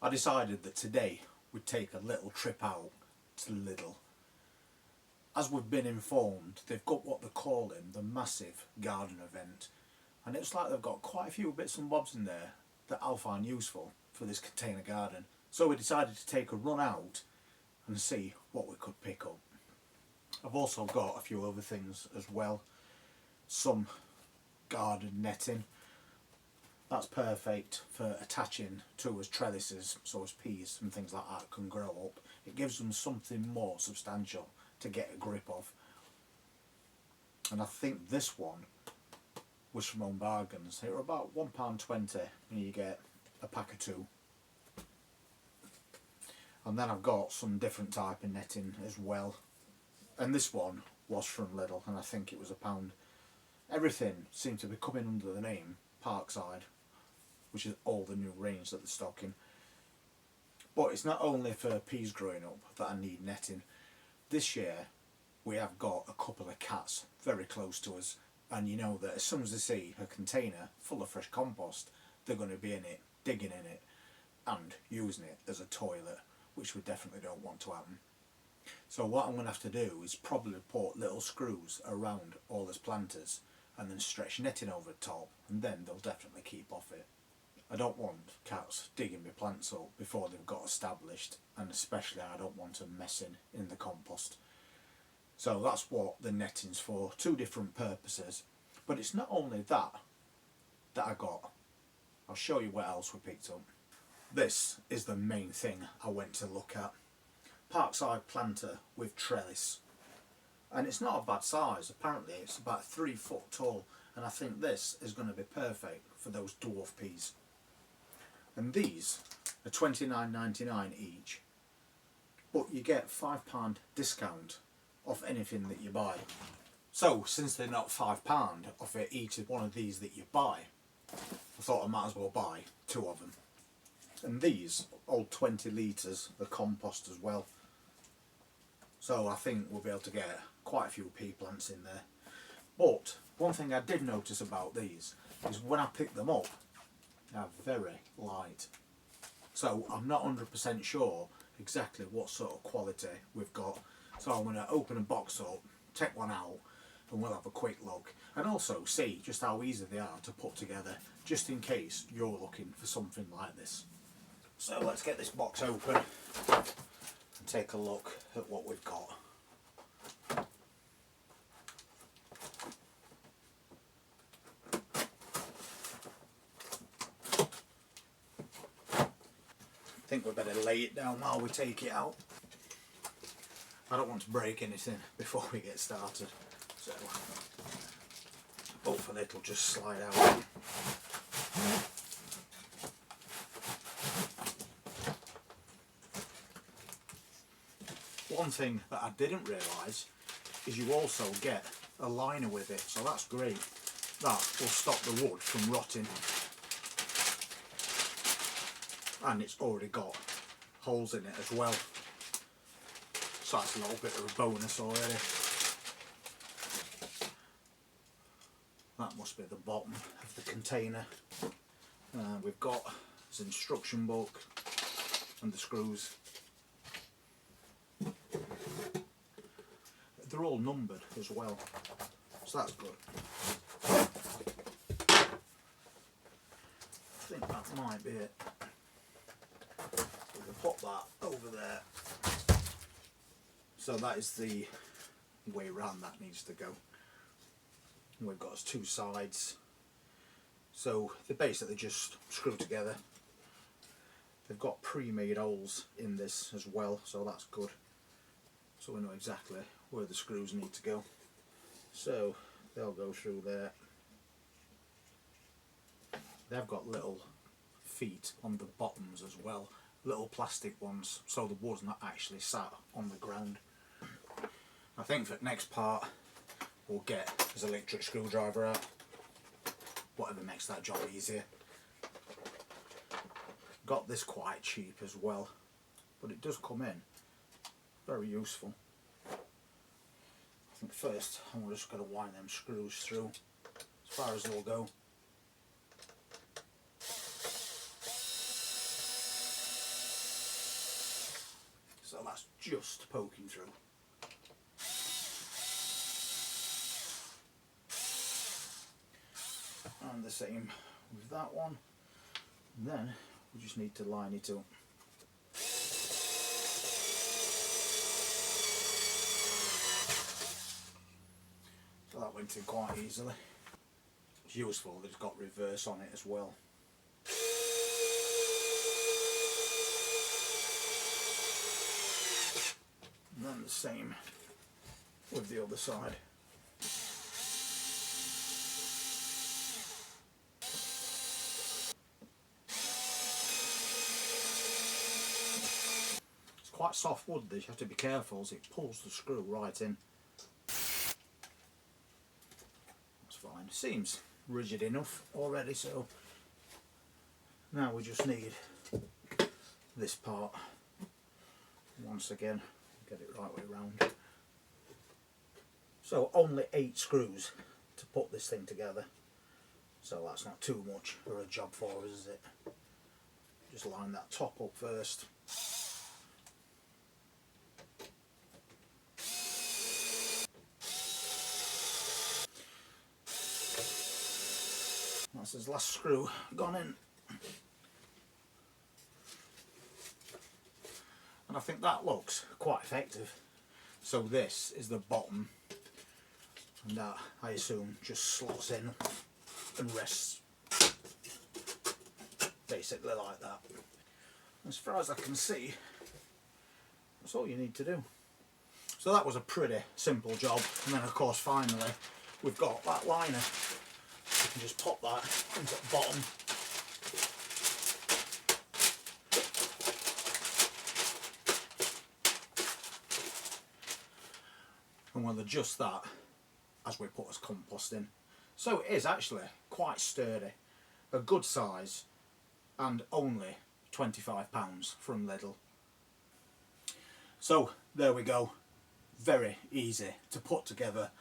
I decided that today we'd take a little trip out to Lidl. As we've been informed, they've got what they're calling the massive garden event, and it's like they've got quite a few bits and bobs in there that I'll find useful for this container garden. So we decided to take a run out and see what we could pick up. I've also got a few other things as well. Some garden netting. That's perfect for attaching to as trellises, so as peas and things like that can grow up. It gives them something more substantial to get a grip of. And I think this one was from Home Bargains. They were about £1.20 and you get a pack of 2. And then I've got some different type of netting as well. And this one was from Lidl, and I think it was £1. Everything seemed to be coming under the name Parkside, which is all the new range that they're stocking. But it's not only for peas growing up that I need netting. This year we have got a couple of cats very close to us, and you know that as soon as they see a container full of fresh compost, they're going to be in it, digging in it and using it as a toilet, which we definitely don't want to happen. So what I'm going to have to do is probably put little screws around all these planters and then stretch netting over the top, and then they'll definitely keep off it. I don't want cats digging my plants up before they've got established, and especially I don't want them messing in the compost. So that's what the netting's for, 2 different purposes. But it's not only that I got. I'll show you what else we picked up. This is the main thing I went to look at. Parkside planter with trellis. And it's not a bad size. Apparently it's about 3 foot tall, and I think this is going to be perfect for those dwarf peas. And these are £29.99 each, but you get £5 discount off anything that you buy. So since they're not £5 off each one of these that you buy, I thought I might as well buy 2 of them. And these hold 20 litres of compost as well. So I think we'll be able to get quite a few pea plants in there. But one thing I did notice about these is when I pick them up, they're very light. So I'm not 100% sure exactly what sort of quality we've got. So I'm going to open a box up, take one out, and we'll have a quick look. And also see just how easy they are to put together, just in case you're looking for something like this. So let's get this box open and take a look at what we've got. I think we better lay it down while we take it out. I don't want to break anything before we get started, so hopefully it'll just slide out. One thing that I didn't realise is you also get a liner with it, so that's great. That will stop the wood from rotting. And it's already got holes in it as well, so that's a little bit of a bonus already. That must be the bottom of the container. We've got this instruction book and the screws. They're all numbered as well, so that's good. I think that might be it. We'll put that over there. So that is the way round that needs to go. And we've got 2 sides. So they basically just screw together. They've got pre-made holes in this as well, so that's good. So we know exactly where the screws need to go. So they'll go through there. They've got little feet on the bottoms as well, little plastic ones, so the wood's not actually sat on the ground. I think for the next part we'll get his electric screwdriver out, whatever makes that job easier. Got this quite cheap as well, but it does come in very useful. I think first I'm just going to wind them screws through as far as they'll go. So that's just poking through. And the same with that one. And then we just need to line it up. So that went in quite easily. It's useful that it's got reverse on it as well. And then the same with the other side. It's quite soft wood this, you have to be careful as it pulls the screw right in. That's fine, seems rigid enough already, so now we just need this part. Once again, get it right way round. So only 8 screws to put this thing together, so that's not too much for a job for us, is it? Just line that top up first. That's his last screw gone in. And I think that looks quite effective. So this is the bottom, and that, I assume, just slots in and rests basically like that. As far as I can see, that's all you need to do. So that was a pretty simple job. And then of course finally we've got that liner. You can just pop that into the bottom. And we'll adjust that as we put as compost in. So it is actually quite sturdy, a good size, and only £25 from Lidl. So there we go, very easy to put together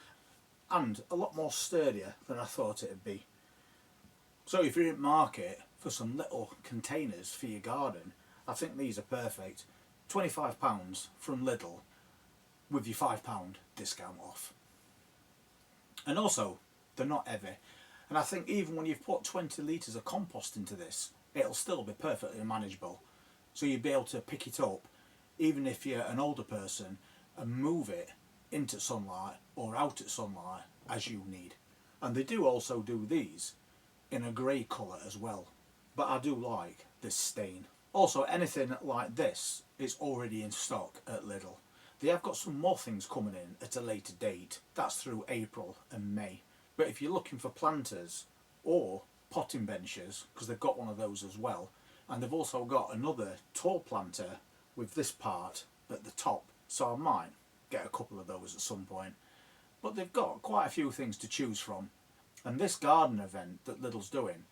and a lot more sturdier than I thought it'd be. So if you're in market for some little containers for your garden, I think these are perfect. £25 from Lidl with your £5 discount off. And also, they're not heavy. And I think even when you've put 20 litres of compost into this, it'll still be perfectly manageable. So you'll be able to pick it up, even if you're an older person, and move it into sunlight or out at sunlight as you need. And they do also do these in a grey colour as well. But I do like this stain. Also, anything like this is already in stock at Lidl. They have got some more things coming in at a later date. That's through April and May. But if you're looking for planters or potting benches, because they've got one of those as well, and they've also got another tall planter with this part at the top, so I might get a couple of those at some point. But they've got quite a few things to choose from, and this garden event that Lidl's doing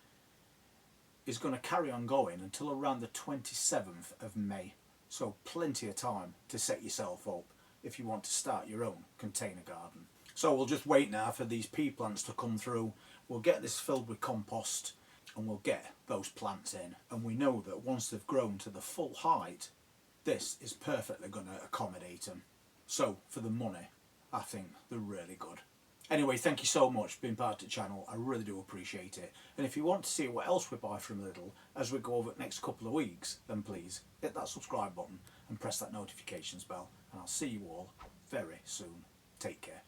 is going to carry on going until around the 27th of May. So plenty of time to set yourself up if you want to start your own container garden. So we'll just wait now for these pea plants to come through. We'll get this filled with compost and we'll get those plants in. And we know that once they've grown to the full height, this is perfectly going to accommodate them. So for the money, I think they're really good. Anyway, thank you so much for being part of the channel. I really do appreciate it. And if you want to see what else we buy from Lidl as we go over the next couple of weeks, then please hit that subscribe button and press that notifications bell. And I'll see you all very soon. Take care.